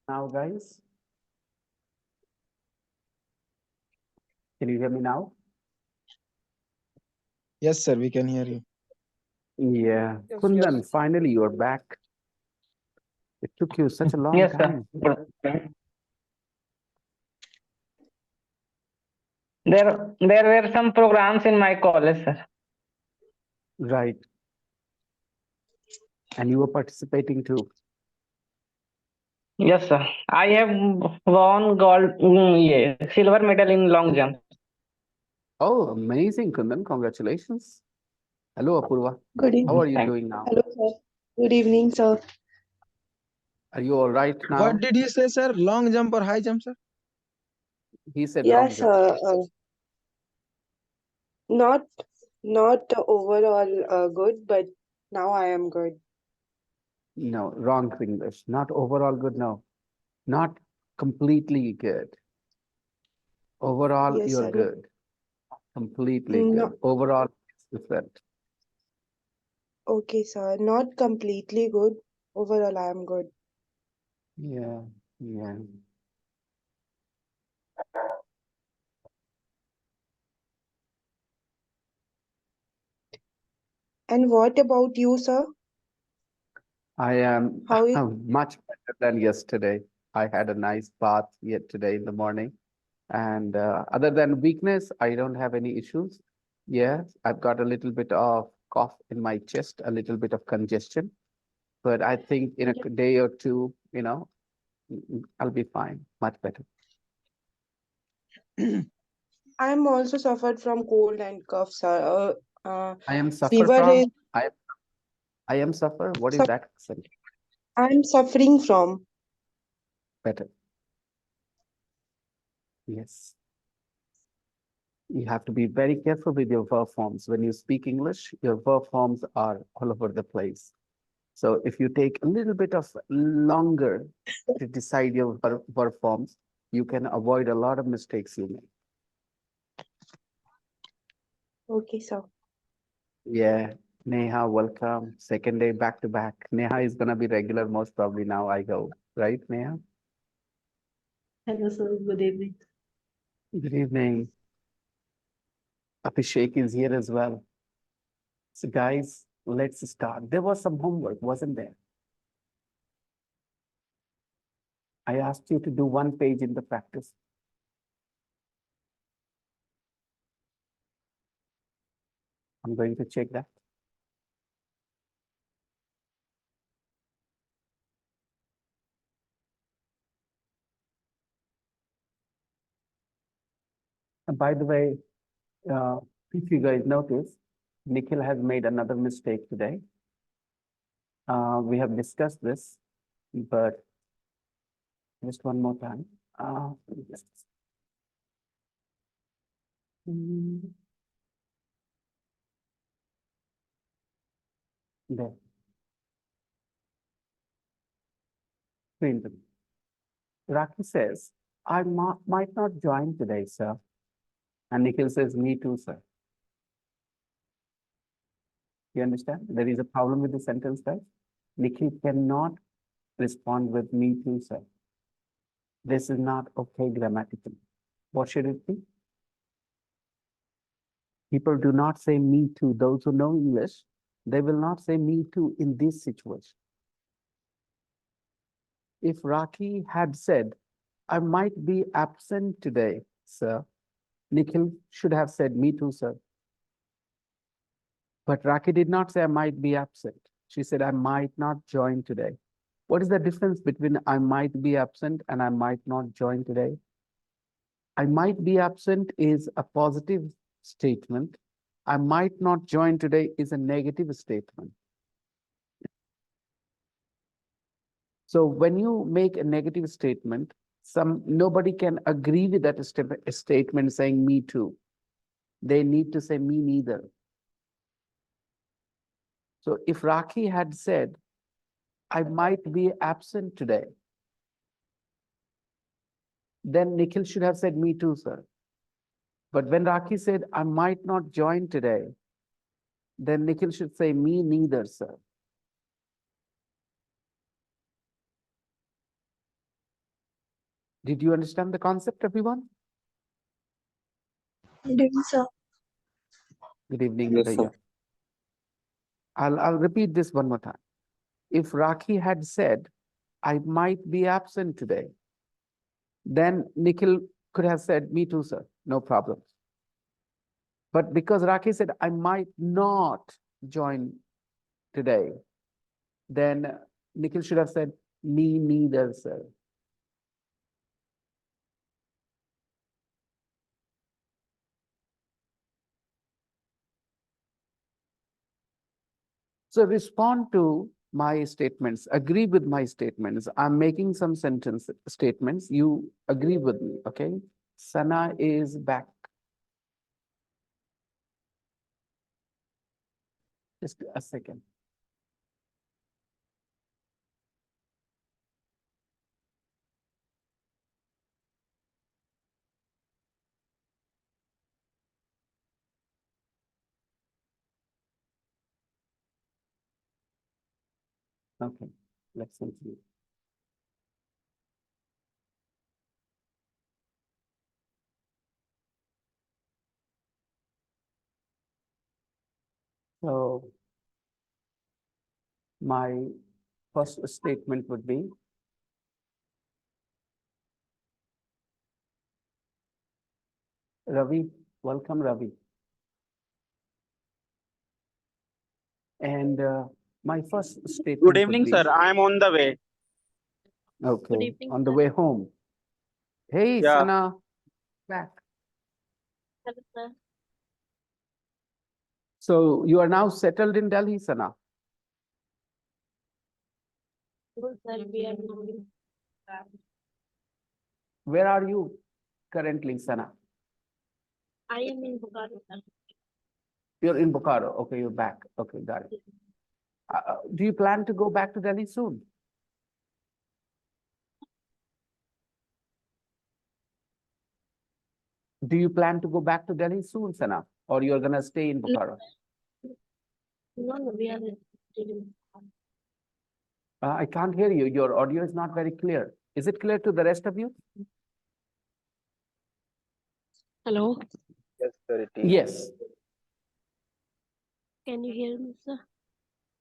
Now, guys, can you hear me now? Yes, sir, we can hear you. Yeah. Yes, Kundan, yes. finally you're back. It took you such a long Yes, sir. time. There were some programs in my college, sir. Right. And you were participating too. Yes, sir. I have won gold, yeah, silver medal in long jump. Oh, amazing, Kundan. Congratulations. Hello, Apurva. Good How evening. are you Thank. doing now? Hello, sir. Good evening, sir. Are you all right What now? did he say, sir? Long jump or high jump, sir? He said long Yes, jump. sir. Not not overall good, but now I am good. No, wrong English. Not overall good. No, not completely good. Overall, Yes, you're sir. good. Completely No, good. Overall, it's different. okay, sir. Not completely good. Overall, I am good. Yeah, yeah. And what about you, sir? I am How is much better than yesterday. I had a nice bath yet today in the morning. And other than weakness, I don't have any issues. Yes, I've got a little bit of cough in my chest, a little bit of congestion, but I think in a day or two, I'll be fine, much better. I am also suffered from cold and cough, sir. I am suffer Fever is from, I am suffer. What is suff that accent? I am suffering from. Better. Yes. You have to be very careful with your verb forms. When you speak English, your verb forms are all over the place. So if you take a little bit of longer to decide your verb forms, you can avoid a lot of mistakes you make. Okay, sir. Yeah, Neha, welcome. Second day back to back. Neha is gonna be regular most probably now I go, right, Neha? Hello, sir. Good evening. Good evening. Abhishek is here as well. So guys, let's start. There was some homework, wasn't there? I asked you to do one page in the practice. I'm going to check that. And by the way, uh, if you guys notice, Nikhil has made another mistake today. We have discussed this, but just one more time. Just, mm, there, screen them. Raki says, might not join today, sir. And Nikhil says, me too, sir. You understand? There is a problem with the sentence, guys. Nikhil cannot respond with me too, sir. This is not okay grammatically. What should it be? People do not say me too. Those who know English, they will not say me too in this situation. If Raki had said, I might be absent today, sir, Nikhil should have said, me too, sir. But Raki did not say, I might be absent. She said, I might not join today. What is the difference between I might be absent and I might not join today? I might be absent is a positive statement. I might not join today is a negative statement. So when you make a negative statement, nobody can agree with that statement saying me too. They need to say me neither. So if Raki had said, I might be absent today, then Nikhil should have said me too, sir. But when Raki said, I might not join today, then Nikhil should say me neither, sir. Did you understand the concept, everyone? Did sir. Good evening, Yes, sir. Rudaya. I'll repeat this one more time. If Rakhi had said, I might be absent today, then Nikhil could have said, me too, sir, no problem. But because Rakhi said, I might not join today, then Nikhil should have said, me neither, sir. So respond to my statements, agree with my statements. I'm making some sentence statements. You agree with me, okay? Sana is back. Just a second. Okay, let's continue. So my first statement would be, Ravi, welcome, Ravi. And my first statement Good would evening, be, sir. I am on the way. okay, evening, on the sir. way home. Hey, Yeah. Sana, back. Hello, sir. So you are now settled in Delhi, Sana. Good, sir. We are moving. Where are you currently, Sana? I am in Bogota, sir. You're in Bokaro. Okay, you're back. Okay, got it. Do you plan to go back to Delhi soon? Do you plan to go back to Delhi soon, Sana? Or you're gonna stay in Bokaro? No, we are still in. I can't hear you. Your audio is not very clear. Is it clear to the rest of you? Hello, Yes, sir, it is. Yes. can you hear me, sir?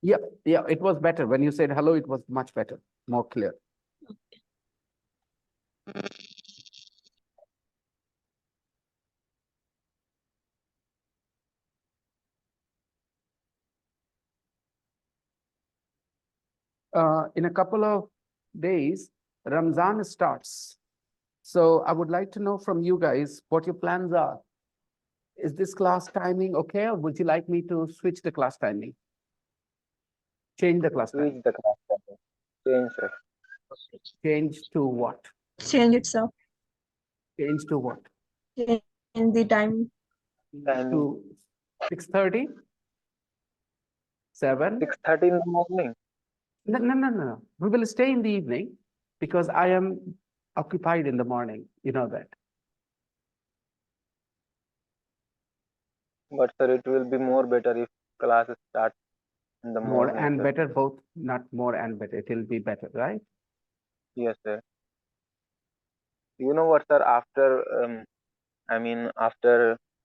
Yeah, it was better. When you said hello, it was much better, more clear. In a couple of days, Ramzan starts. So I would like to know from you guys what your plans are. Is this class timing okay, or would you like me to switch the class timing? Change the class timing. Switch the class timing. Change, sir. Change to what? Change it, sir. Change to what? Change the time. Timing. To 6:30? 7? 6:30 in the morning. No. We will stay in the evening because I am occupied in the morning. You know that. But sir, it will be more better if classes start in the More morning, and sir. better, both, not more and better. It will be better, right? Yes, sir. You know what, sir? After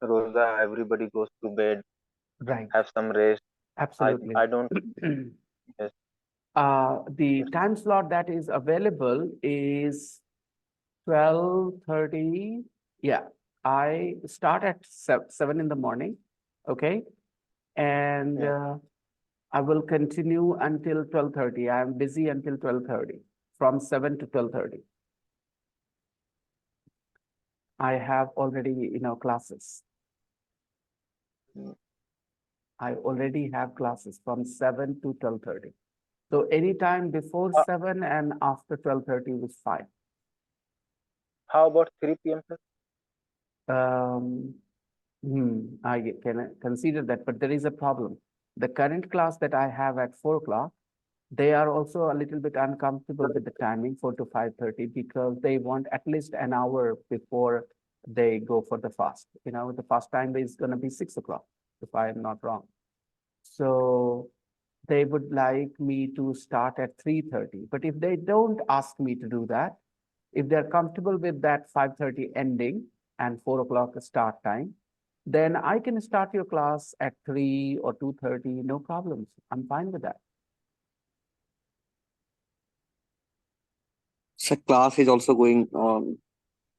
Rosa, everybody goes to bed, Right. have some rest. Absolutely. I don't. Yes. The time slot that is available is 12:30. Yeah, I start at 7 in the morning. Okay. And Yeah. I will continue until 12:30. I am busy until 12:30, from 7 to 12:30. I have already, classes. Mm. I already have classes from 7 to 12:30. So anytime before Uh, 7 and after 12:30 is fine. How about 3 p.m., sir? I can consider that, but there is a problem. The current class that I have at 4 o'clock, they are also a little bit uncomfortable with the timing, 4 to 5:30, because they want at least an hour before they go for the fast. The fast time is going to be 6 o'clock, if I am not wrong. So they would like me to start at 3:30. But if they don't ask me to do that, If they're comfortable with that 5:30 ending and 4 o'clock start time, then I can start your class at 3 or 2:30, no problems. I'm fine with that. So class is also going on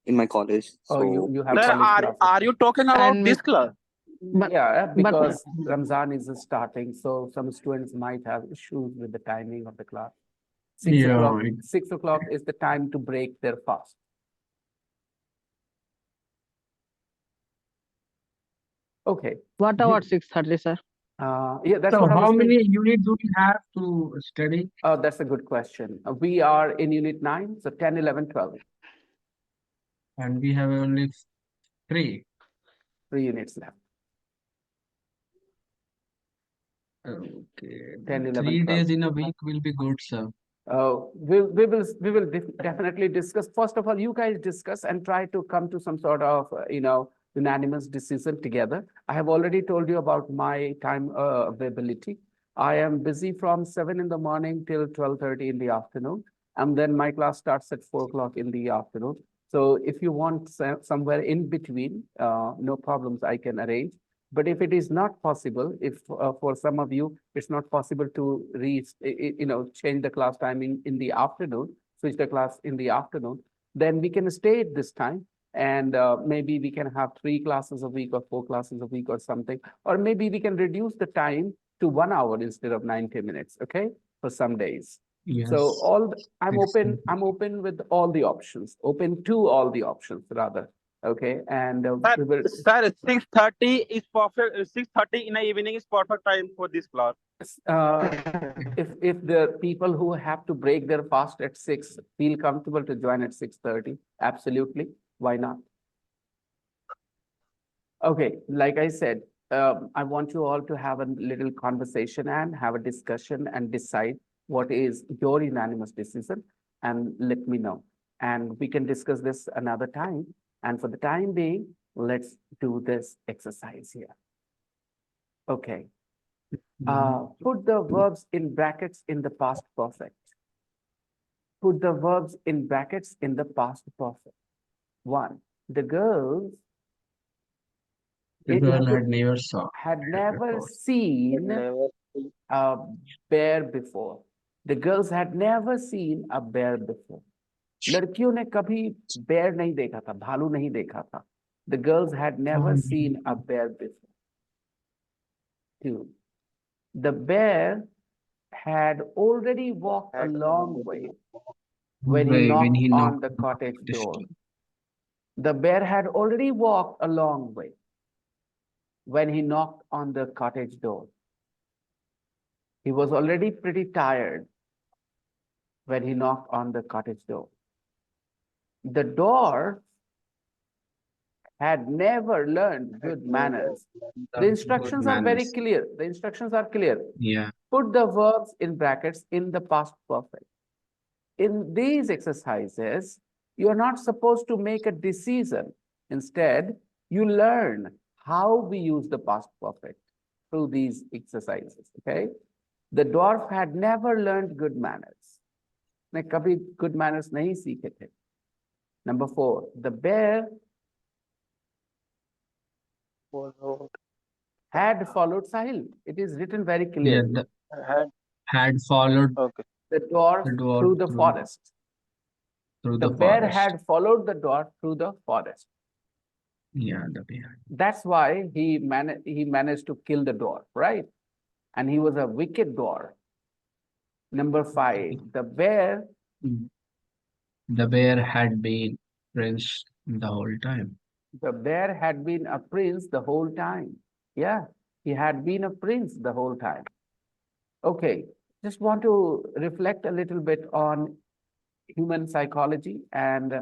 in my college. Oh, So you have Sir, college classes. are you talking about And this class? Yeah, but- because Ramzan is starting, so some students might have issues with the timing of the class. 6 o'clock, 6 o'clock is the time to break their fast. Okay, What about 6:30, sir? yeah, that's So what I was how saying. many units do we have to study? That's a good question. We are in unit 9, so 10, 11, 12, And we have only 3. 3 units left. Okay. 10, 11, 3 days 12. in a week will be good, sir. We will definitely discuss. First of all, you guys discuss and try to come to some sort of, unanimous decision together. I have already told you about my time availability. I am busy from 7 in the morning till 12:30 in the afternoon. And then my class starts at 4 o'clock in the afternoon. So if you want somewhere in between, no problems, I can arrange. But if it is not possible, if for some of you, it's not possible to change the class timing in the afternoon, switch the class in the afternoon, then we can stay at this time. And maybe we can have 3 classes a week or 4 classes a week or something. Or maybe we can reduce the time to 1 hour instead of 90 minutes, okay? For some days. Yes. So I'm open Excellent. with all the options, open to all the options rather. Okay, and we will, Sir, 6:30 is perfect. 6:30 in the evening is perfect time for this class. if the people who have to break their fast at 6 feel comfortable to join at 6:30, absolutely, why not? Okay, like I said, I want you all to have a little conversation and have a discussion and decide what is your unanimous decision and let me know. And we can discuss this another time. And for the time being, let's do this exercise here. Okay. Put the verbs in brackets in the past perfect. Put the verbs in brackets in the past perfect. 1. The girls The girl had never saw had it never before. seen Never. a bear before. The girls had never seen a bear before. लड़कियों ने कभी bear नहीं देखा था, भालू नहीं देखा था. The girls had never seen a bear before. 2. The bear had already walked a long way when he knocked on the cottage door. The bear had already walked a long way when he knocked on the cottage door. He was already pretty tired when he knocked on the cottage door. The dwarf had never learned good manners. The instructions are very clear. The instructions are clear. Yeah. Put the verbs in brackets in the past perfect. In these exercises, you are not supposed to make a decision. Instead, you learn how we use the past perfect through these exercises, okay? The dwarf had never learned good manners. ने कभी good manners नहीं सीखे थे. Number 4, the bear had followed Sahil. It is written very Yeah, clearly. the, Had. had followed Okay. The dwarf through the forest. through The the bear forest. had followed the dwarf through the forest. Yeah, the bear. That's why he managed to kill the dwarf, right? And he was a wicked dwarf. Number 5, the bear The bear had been prince the whole time. had been a prince the whole time. Yeah, he had been a prince the whole time. Okay, just want to reflect a little bit on human psychology and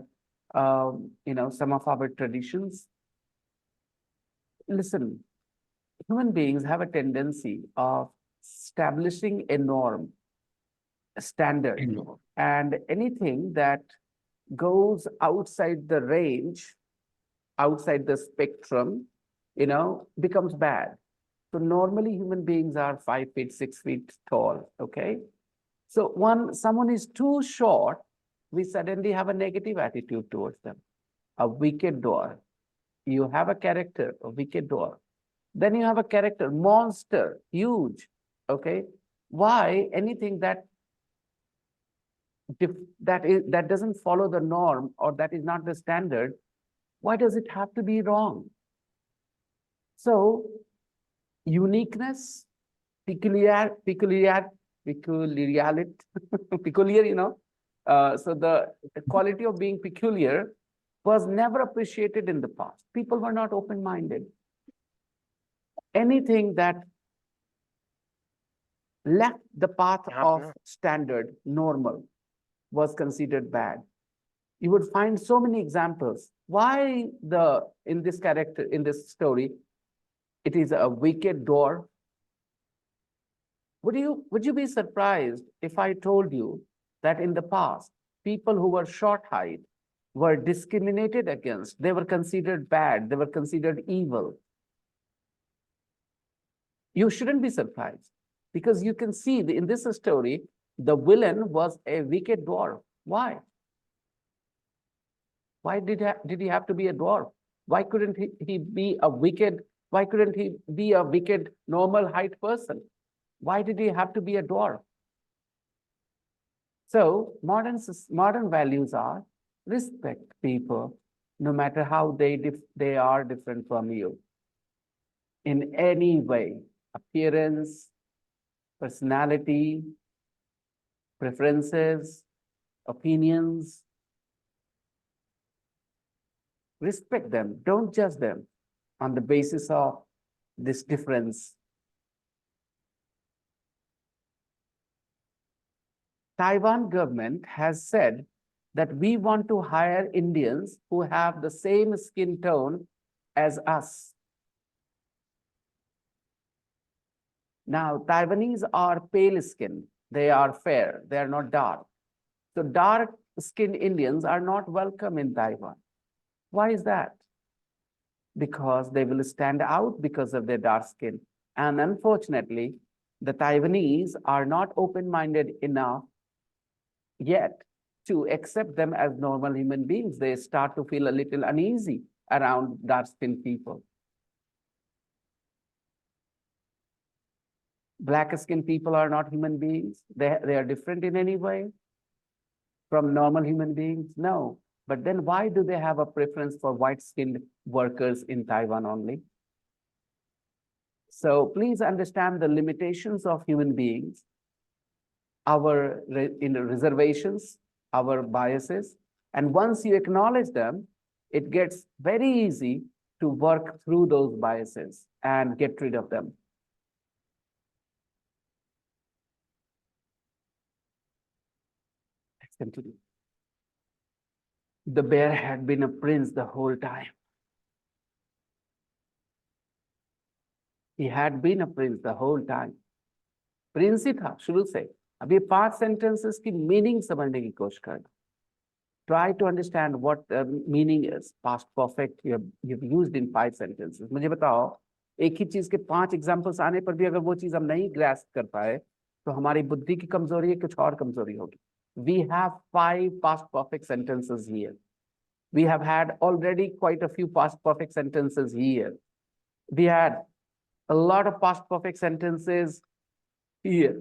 some of our traditions. Listen, human beings have a tendency of establishing a norm, a standard, and anything that goes outside the range, outside the spectrum, becomes bad. So normally human beings are 5 feet, 6 feet tall, okay? So someone is too short, we suddenly have a negative attitude towards them. A wicked dwarf. You have a character, a wicked dwarf. Then you have a character, monster, huge. Okay. Why anything that doesn't follow the norm or that is not the standard, why does it have to be wrong? So uniqueness, peculiarity, peculiar, so the quality of being peculiar was never appreciated in the past. People were not open-minded. Anything that left the path of standard, normal, was considered bad. You would find so many examples. Why in this character, in this story, it is a wicked dwarf? Would you be surprised if I told you that in the past, people who were short height were discriminated against, they were considered bad, they were considered evil? You shouldn't be surprised because you can see in this story, the villain was a wicked dwarf. Why? Why did he have to be a dwarf? Why couldn't he be a wicked? Why couldn't he be a wicked, normal height person? Why did he have to be a dwarf? So modern values are respect people, no matter how they are different from you. In any way, appearance, personality, preferences, opinions. Respect them, don't judge them on the basis of this difference. Taiwan government has said that we want to hire Indians who have the same skin tone as us. Now, Taiwanese are pale skin. They are fair. They are not dark. So dark-skinned Indians are not welcome in Taiwan. Why is that? Because they will stand out because of their dark skin. And unfortunately, the Taiwanese are not open-minded enough yet to accept them as normal human beings. They start to feel a little uneasy around dark-skinned people. Black-skinned people are not human beings. They are different in any way from normal human beings? No. But then why do they have a preference for white-skinned workers in Taiwan only? So please understand the limitations of human beings, our reservations, our biases. And once you acknowledge them, it gets very easy to work through those biases and get rid of them. Let's continue. The bear had been a prince the whole time. He had been a prince the whole time. Prince ही था शुरू से. अब ये 5 sentences की meaning समझने की कोशिश करना. Try to understand what the meaning is. Past perfect you've used in 5 sentences. मुझे बताओ एक ही चीज के 5 examples आने पर भी अगर वो चीज हम नहीं grasp कर पाए तो हमारी बुद्धि की कमजोरी है, कुछ और कमजोरी होगी. We have 5 past perfect sentences here. We have had already quite a few past perfect sentences here. We had a lot of past perfect sentences here.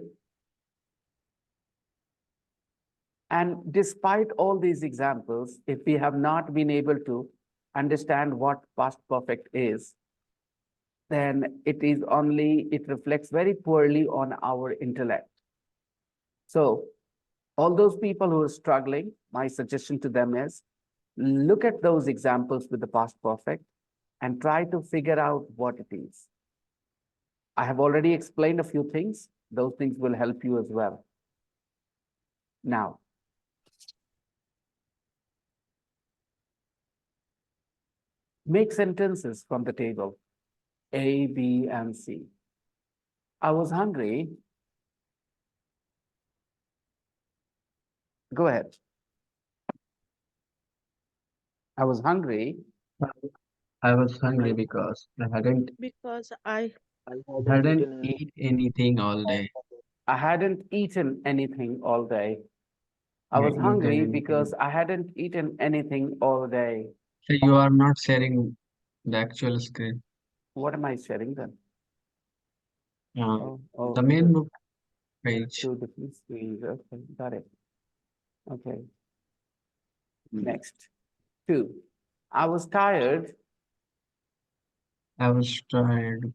And despite all these examples, if we have not been able to understand what past perfect is, then it reflects very poorly on our intellect. So all those people who are struggling, my suggestion to them is, look at those examples with the past perfect and try to figure out what it is. I have already explained a few things. Those things will help you as well. Now, make sentences from the table A, B, and C. I was hungry. Go ahead. I was hungry. I was hungry because Because I hadn't eaten anything all day. I hadn't eaten anything all day. I was Eaten hungry anything. because I hadn't eaten anything all day. So you are not sharing the actual screen. What am I sharing then? Uh, Oh, the main book page. two different screens. Okay, got it. Okay, next. 2. I was tired I was tired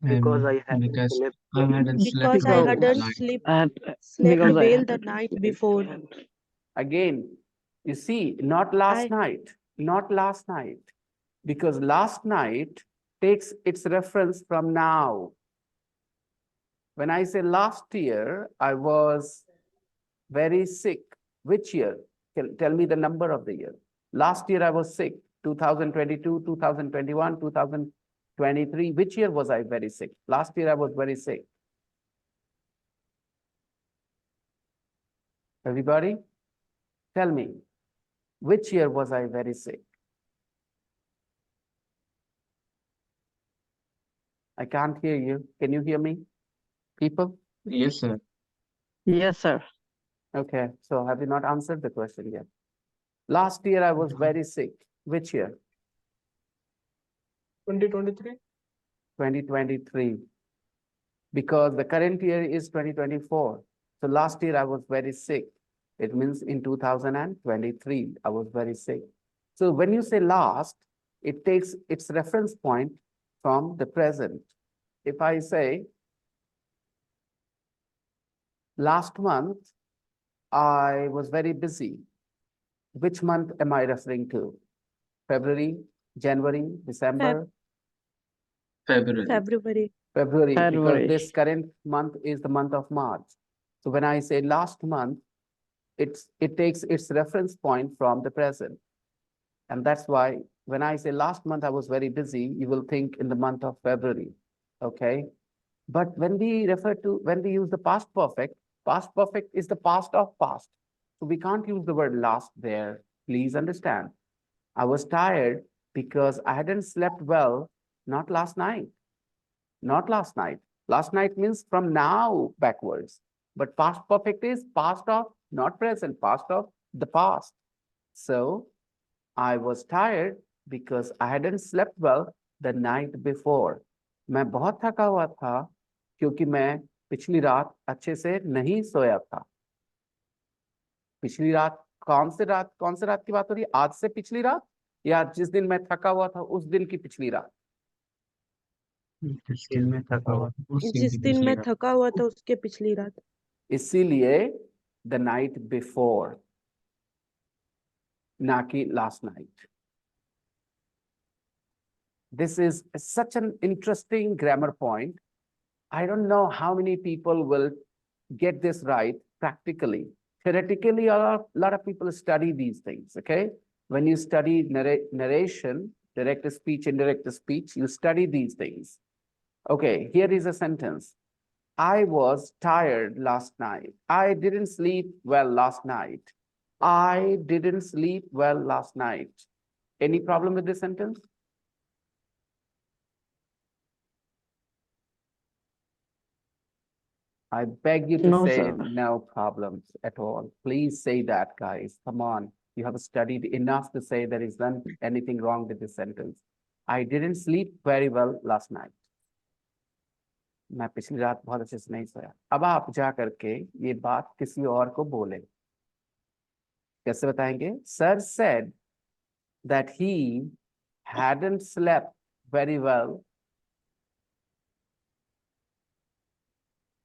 Because and I hadn't because slept I well. hadn't slept Because I well Because the hadn't night. slept because I well had the night before. again. You see, not last night, not last night, because last night takes its reference from now. When I say last year, I was very sick. Which year? Tell me the number of the year. Last year I was sick. 2022, 2021, 2023. Which year was I very sick? Last year I was very sick. Everybody, tell me, which year was I very sick? I can't hear you. Can you hear me, people? Yes, sir. Yes, sir. Okay, so have you not answered the question yet? Last year I was very sick. Which year? 2023. 2023. Because the current year is 2024. So last year I was very sick. It means in 2023, I was very sick. So when you say last, it takes its reference point from the present. If I say, last month, I was very busy. Which month am I referring to? February, January, December? February. February. February, because February. this current month is the month of March. So when I say last month, it takes its reference point from the present. And that's why when I say last month I was very busy, you will think in the month of February, okay? But when we use the past perfect is the past of past. So we can't use the word last there. Please understand. I was tired because I hadn't slept well, not last night. Not last night. Last night means from now backwards. But past perfect is past of, not present, past of the past. So I was tired because I hadn't slept well the night before. मैं बहुत थका हुआ था क्योंकि मैं पिछली रात अच्छे से नहीं सोया था. पिछली रात कौन से रात की बात हो रही है? आज से पिछली रात या जिस दिन मैं थका हुआ था उस दिन की पिछली रात? जिस दिन मैं थका हुआ था, उस दिन जिस की दिन पिछली मैं रात। थका हुआ था उसके पिछली रात. इसीलिए the night before, ना कि last night. This is such an interesting grammar point. I don't know how many people will get this right practically. Theoretically, a lot of people study these things, okay? When you study narration, direct speech, indirect speech, you study these things. Okay, here is a sentence. I was tired last night. I didn't sleep well last night. I didn't sleep well last night. Any problem with this sentence? I beg you to No, say sir. no problems at all. Please say that, guys. Come on. You have studied enough to say there isn't anything wrong with this sentence. I didn't sleep very well last night. मैं पिछली रात बहुत अच्छे से नहीं सोया. अब आप जा करके ये बात किसी और को बोले. कैसे बताएंगे? Sir said that he hadn't slept very well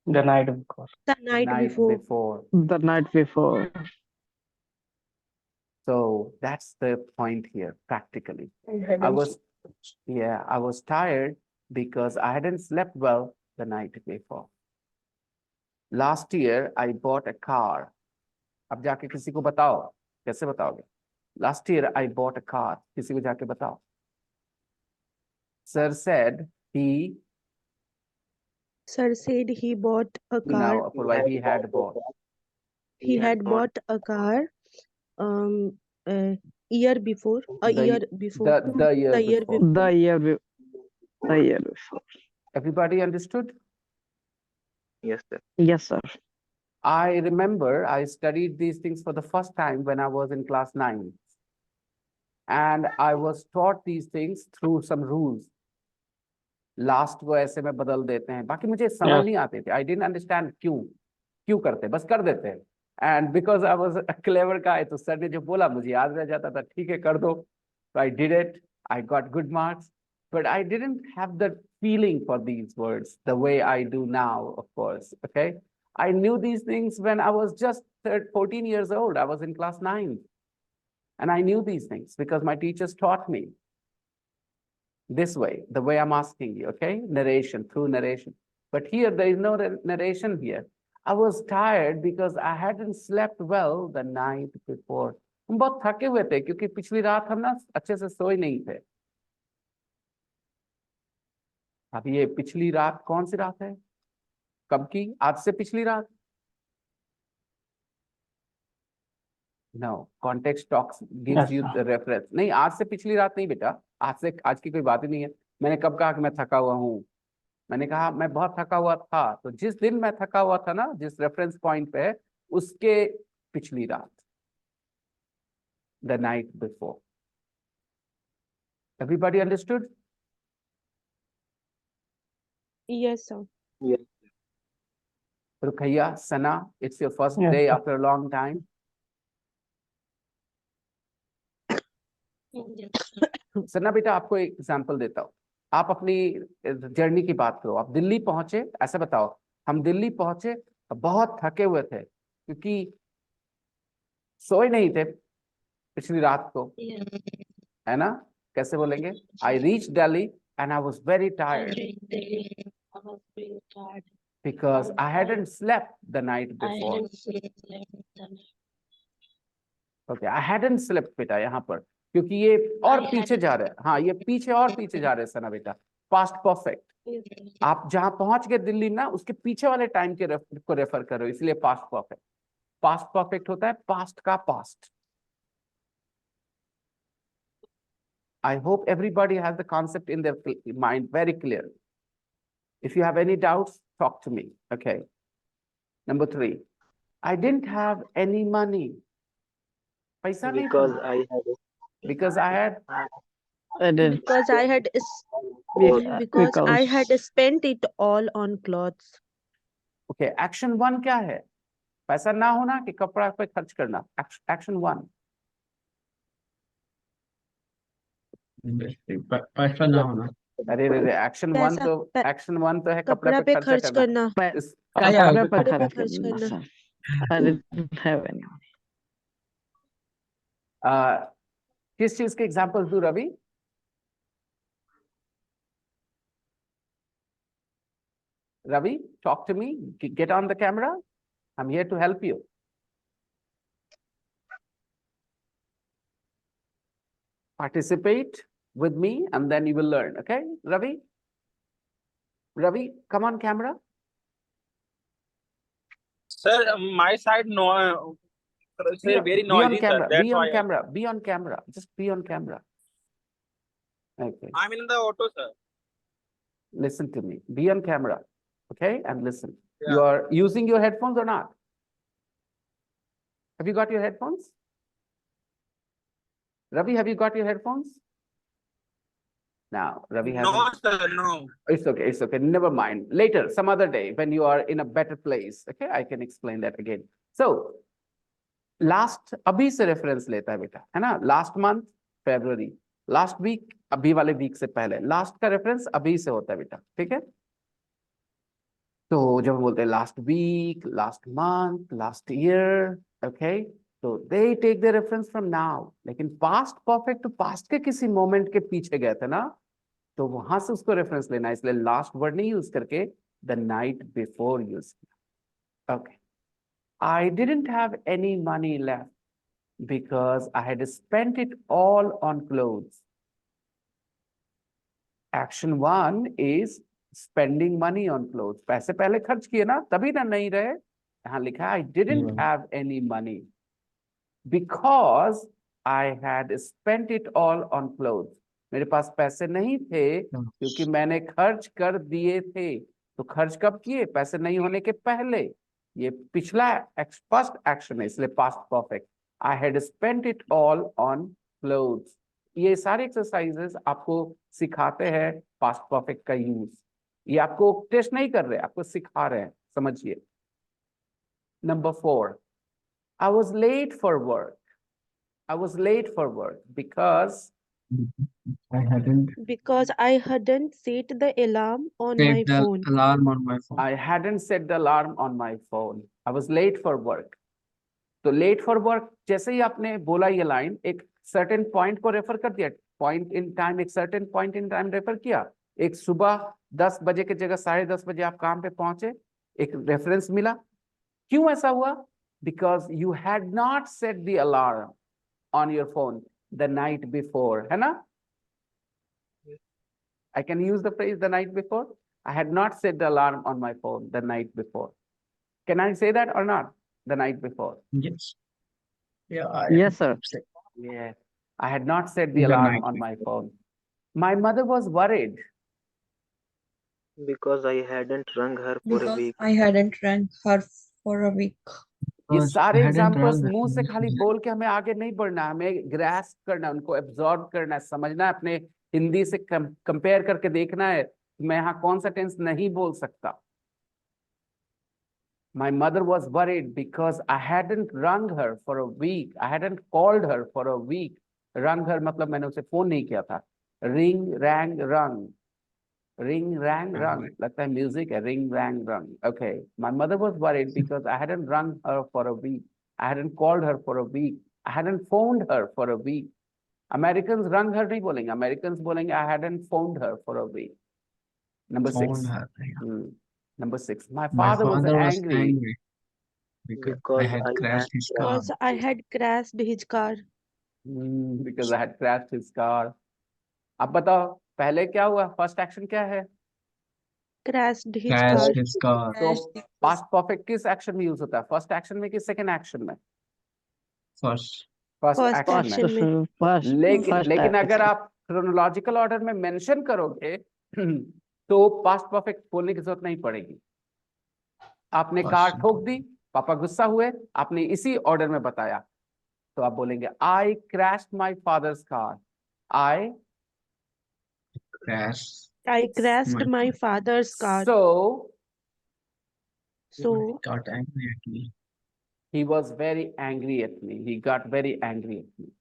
The night before. The the night night before. before. The night before. So that's the point here, practically. I was tired because I hadn't slept well the night before. Last year, I bought a car. अब जाके किसी को बताओ. कैसे बताओगे? Last year, I bought a car. किसी को जाके बताओ. Sir said he bought a car. no, for why he had bought. He had bought a car a year before. A The- year before. The year The year before. before. The year before. Everybody understood? Yes, sir. Yes, sir. I remember I studied these things for the first time when I was in class 9. And I was taught these things through some rules. Last को ऐसे में बदल देते हैं, बाकी मुझे समझ Yes. नहीं आते थे. I didn't understand क्यों करते, बस कर देते हैं. And because I was a clever guy, तो सर ने जो बोला मुझे याद रह जाता था, ठीक है कर दो. So I did it. I got good marks, but I didn't have the feeling for these words the way I do now, of course. Okay, I knew these things when I was just 14 years old. I was in class 9. And I knew these things because my teachers taught me this way, the way I'm asking you, okay? Narration, through narration. But here, there is no narration here. I was tired because I hadn't slept well the night before. हम बहुत थके हुए थे क्योंकि पिछली रात हम ना अच्छे से सोए नहीं थे. अब ये पिछली रात कौन सी रात है? कब की? आज से पिछली रात? No, context talks gives Yes, you sir. the reference. नहीं, आज से पिछली रात नहीं बेटा. आज की कोई बात ही नहीं है. मैंने कब कहा कि मैं थका हुआ हूँ? मैंने कहा मैं बहुत थका हुआ था. तो जिस दिन मैं थका हुआ था ना, जिस रेफरेंस पॉइंट पे है, उसके पिछली रात. The night before. Everybody understood? Yes, sir. Rukhaiya, Sana, it's your first Yes, day sir. after a long time. सना बेटा आपको एक एग्जांपल देता हूँ. आप अपनी जर्नी की बात करो. आप दिल्ली पहुंचे, ऐसे बताओ. हम दिल्ली पहुंचे, बहुत थके हुए थे क्योंकि सोए नहीं थे पिछली रात को, है ना? कैसे बोलेंगे? I reached Delhi and I was very tired because I hadn't slept the night before. Okay, I hadn't slept बेटा यहाँ पर, क्योंकि ये और पीछे जा रहे हैं. हाँ, ये पीछे और पीछे जा रहे हैं सना बेटा. Past perfect. आप जहां पहुंच गए दिल्ली ना, उसके पीछे वाले टाइम के को रेफर करो, इसलिए पास्ट परफेक्ट. पास्ट परफेक्ट होता है पास्ट का past. I hope everybody has the concept in their mind very clear. If you have any doubts, talk to me. Okay. Number 3, I didn't have any money. पैसा नहीं था. Because I had I did. Because I had because I had spent it all on clothes. okay. Action 1 क्या है? पैसा ना होना कि कपड़ा पे खर्च करना? Action 1. पैसा ना होना. अरे एक्शन 1 तो एक्शन 1 तो है कपड़े कपड़ा पे पे खर्च करना. कपड़े पर कपड़े पे खर्च खर्च करना, करना. sir. I didn't have any. किस चीज के एग्जांपल्स दूं Ravi? Ravi, talk to me. Get on the camera. I'm here to help you. Participate with me and then you will learn. Okay, Ravi? Ravi, come on camera. Sir, my side no. Sir, very Be on noisy, sir. camera. That's Be on why camera. Be on camera. Just be on camera. Okay. I'm in the auto, sir. Listen to me. Be on camera. Okay, and listen. Yeah. You are using your headphones or not? Have you got your headphones? Ravi, have you got your headphones? Now, Ravi hasn't. No, sir, no. It's okay. It's okay. Never mind. Later, some other day, when you are in a better place, okay, I can explain that again. So, last अभी से reference लेता है बेटा, है ना? Last month, February. Last week, अभी वाले week से पहले. Last का reference अभी से होता है बेटा, ठीक है? तो जब हम बोलते हैं last week, last month, last year, okay? तो they take the reference from now. लेकिन past perfect तो past के किसी moment के पीछे गए थे ना, तो वहां से उसको reference लेना, इसलिए last word नहीं use करके the night before use किया. Okay. I didn't have any money left because I had spent it all on clothes. Action 1 is spending money on clothes. पैसे पहले खर्च किए ना, तभी ना नहीं रहे. यहाँ लिखा है I didn't have any money because I had spent it all on clothes. मेरे पास पैसे नहीं थे क्योंकि मैंने खर्च कर दिए थे. तो खर्च कब किए? पैसे नहीं होने के पहले. ये पिछला फर्स्ट एक्शन है इसलिए past perfect. I had spent it all on clothes. ये सारे एक्सरसाइजेस आपको सिखाते हैं पास्ट परफेक्ट का यूज. ये आपको टेस्ट नहीं कर रहे, आपको सिखा रहे हैं. समझिए. Number 4. I was late for work. I was late for work because I hadn't I hadn't set the alarm on set my the phone. alarm on my phone. I hadn't set the alarm on my phone. I was late for work. तो late for work जैसे ही आपने बोला ये line, एक certain point को refer कर दिया. Point in time, एक certain point in time refer किया. एक सुबह 10 बजे की जगह 10:30 बजे आप काम पे पहुंचे, एक रेफरेंस मिला. क्यों ऐसा हुआ? Because you had not set the alarm on your phone the night before. है ना? I can use the phrase the night before. I had not set the alarm on my phone the night before. Can I say that और not? The night before. Yes. Yeah. Yes, sir. Yes. I had not set the The alarm night on my phone. My mother was worried. Because I hadn't rung her for a Because week. I hadn't rang her for a week. ये Because सारे I hadn't examples rung मुंह से the खाली बोल के हमें आगे नहीं बढ़ना, हमें ग्रास्प करना, उनको एब्जॉर्ब करना है, समझना है, अपने हिंदी से कंपेयर करके देखना है मैं यहाँ कौन सा टेंस नहीं बोल सकता. My mother was worried because I hadn't rung her for a week. I hadn't called her for a week. Rung her मतलब मैंने उसे फोन नहीं किया था. Ring, rang, rung. Ring, rang, rung. लगता है म्यूजिक है. Ring, rang, rung. Okay. My mother was worried because I hadn't rung her for a week. I hadn't called her for a week. I hadn't phoned her for a week. Americans rung her नहीं बोलेंगे. Americans बोलेंगे I hadn't phoned her for a week. Number 6. phone her. Yeah. Number 6. My My father was father was angry. angry because I Because had I crashed had his car. Because I had crashed his car. Because I had crashed his car. अब बताओ पहले क्या हुआ? First action क्या है? Crashed his Crashed car. his car. तो Crashed the past perfect किस action में यूज होता है? फर्स्ट एक्शन में कि सेकंड एक्शन में? First. फर्स्ट First एक्शन में. action में. लेकिन अगर आप क्रोनोलॉजिकल ऑर्डर में मेंशन करोगे तो पास्ट परफेक्ट बोलने की जरूरत नहीं पड़ेगी. आपने कार First. ठोक दी, पापा गुस्सा हुए, आपने इसी ऑर्डर में बताया, तो आप बोलेंगे आई crashed my father's car. I Crashed. I crashed my father's car. So So got angry at me. he was very angry at me. He got very angry at me.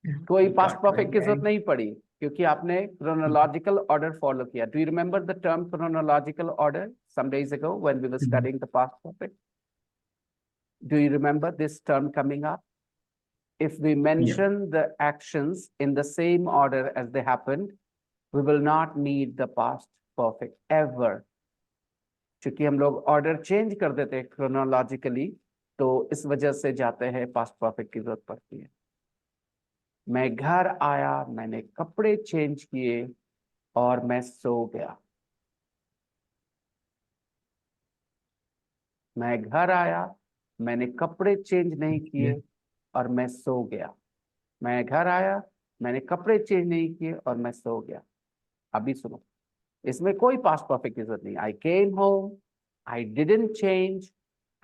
He कोई got past perfect की very जरूरत angry. नहीं पड़ी क्योंकि आपने chronological order follow किया. Do you remember the term chronological order some days ago when we were studying the past perfect? Do you remember this term coming up? If we mention the actions in the same order as they happened, we will not need the past perfect ever. क्योंकि हम लोग order change कर देते हैं chronologically, तो इस वजह से जाते हैं पास्ट परफेक्ट की जरूरत पड़ती है. मैं घर आया, मैंने कपड़े चेंज किए और मैं सो गया. मैं घर आया, मैंने कपड़े चेंज नहीं किए और मैं सो गया. मैं घर आया, मैंने कपड़े चेंज नहीं किए और मैं सो गया. अभी सुनो, इसमें कोई पास्ट परफेक्ट की जरूरत नहीं. I came home, I didn't change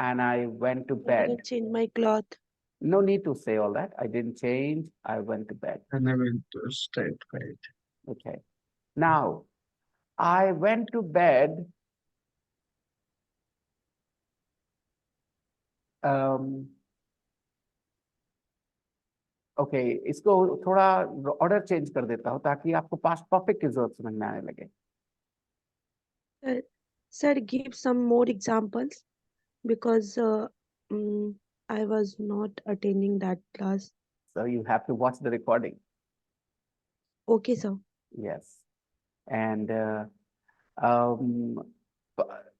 and I went to I bed. didn't change my cloth. No need to say all that. I didn't change, I went to bed. And I went to straight bed. Okay. Now, I went to bed. Okay, इसको थोड़ा order change कर देता हूँ ताकि आपको past perfect की जरूरत समझ में आने लगे. Sir, give some more examples because I was not attending that class. So you have to watch the recording. Okay, sir. Yes. And um,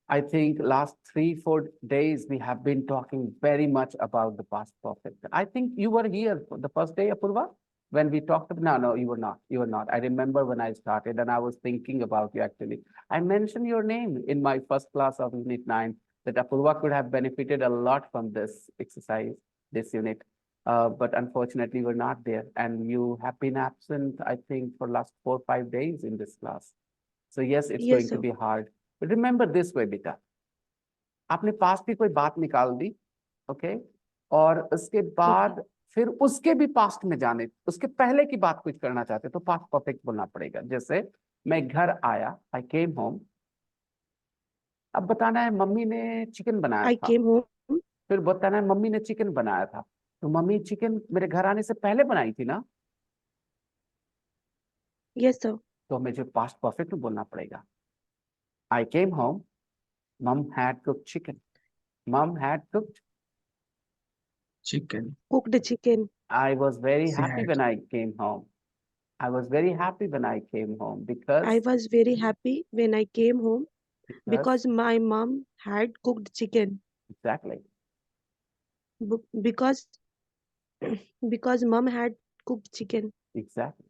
I think last 3-4 days we have been talking very much about the past perfect. I think you were here for the first day, Apurva, when we talked. No, you were not. You were not. I remember when I started and I was thinking about you actually. I mentioned your name in my first class of Unit 9 that Apurva could have benefited a lot from this exercise, this unit. But unfortunately, we're not there. And you have been absent, I think, for last 4 or 5 days in this class. So yes, it's Yes, going to sir. be hard. But remember this way, beta. आपने past की कोई बात निकाल दी, okay, और उसके बाद फिर उसके भी पास्ट में जाने, उसके पहले की बात कुछ करना चाहते तो पास्ट परफेक्ट बोलना पड़ेगा। जैसे मैं घर आया, आई केम होम। अब बताना है मम्मी ने चिकन बनाया I था, came home. फिर बताना है मम्मी ने चिकन बनाया था। तो मम्मी चिकन मेरे घर आने से पहले बनाई थी ना, Yes, sir. तो हमें जो पास्ट परफेक्ट में बोलना पड़ेगा, आई केम होम, मम हैड कुक्ड चिकन, मम had cooked, chicken. Cooked chicken. I was very She happy had when I came home. I was very happy when I came home I was very happy when I came home because my mom had cooked chicken. exactly. Because because mom had cooked chicken. Exactly.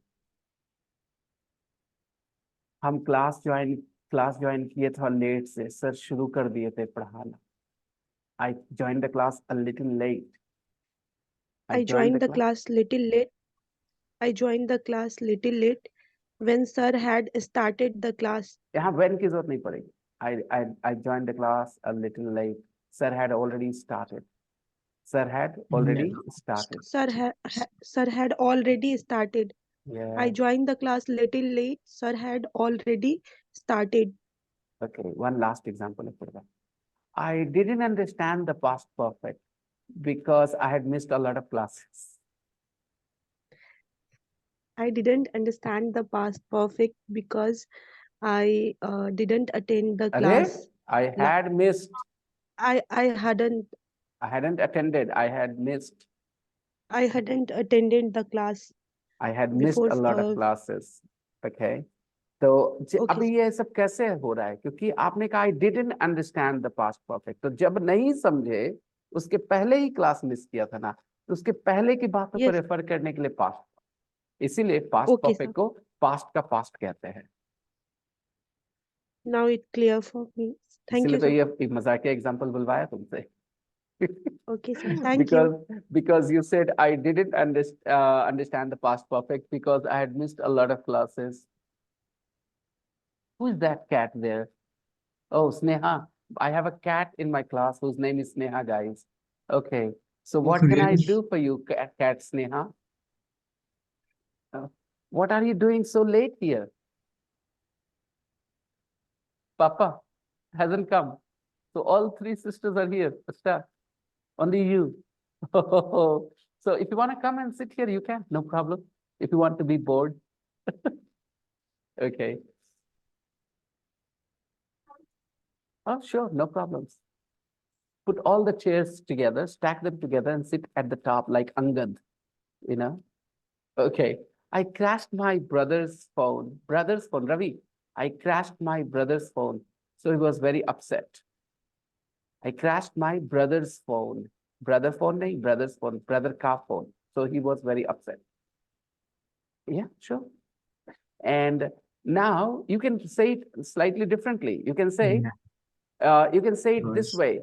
हम class join किए थे late से, sir शुरू कर दिए थे पढ़ाना। I joined the class a little late. I joined the class little late. I joined the class little late when sir had started the class. यहाँ when की जरूरत नहीं पड़ेगी। I joined the class a little late. Sir had already started. Sir had already started. Sir had already started. Yeah. I joined the class little late. Sir had already started. Okay, one last example for that. I didn't understand the past perfect because I had missed a lot of classes. I didn't understand the past perfect because I didn't attend the अरे, class. I had missed. I hadn't I hadn't attended. I had missed. I hadn't attended the class I had missed before. a lot of classes. Okay. तो Okay, अभी ये सब कैसे हो रहा है? क्योंकि आपने कहा I didn't understand the past perfect. तो जब नहीं समझे, उसके पहले ही क्लास मिस किया था ना, तो उसके पहले की बातों को Yes. रेफर करने के लिए पास्ट, इसीलिए पास्ट Okay, परफेक्ट sir. को पास्ट का पास्ट कहते हैं। Now it's clear for me. Thank इसीलिए you, तो sir. ये एक मजाकिया एग्जांपल बुलवाया तुमसे। Okay, sir. Thank you. Because you said I didn't understand the past perfect because I had missed a lot of classes. Who is that cat there? Oh, Sneha. I have a cat in my class whose name is Sneha, guys. Okay. So what can I Really? do for you, cat Sneha? What are you doing so late here? Papa hasn't come. So all three sisters are here. Asta, only you. So if you want to come and sit here, you can, no problem. If you want to be bored. Okay. Oh, sure, no problems. Put all the chairs together, stack them together and sit at the top like Angad, you know? Okay. I crashed my brother's phone. Ravi. I crashed my brother's phone. So he was very upset. I crashed my brother's phone. Brother phone, nahi, brother's phone, brother ka phone. So he was very upset. Yeah, sure. And now you can say it slightly differently. You can say, Yeah. you can say it this Yes. way.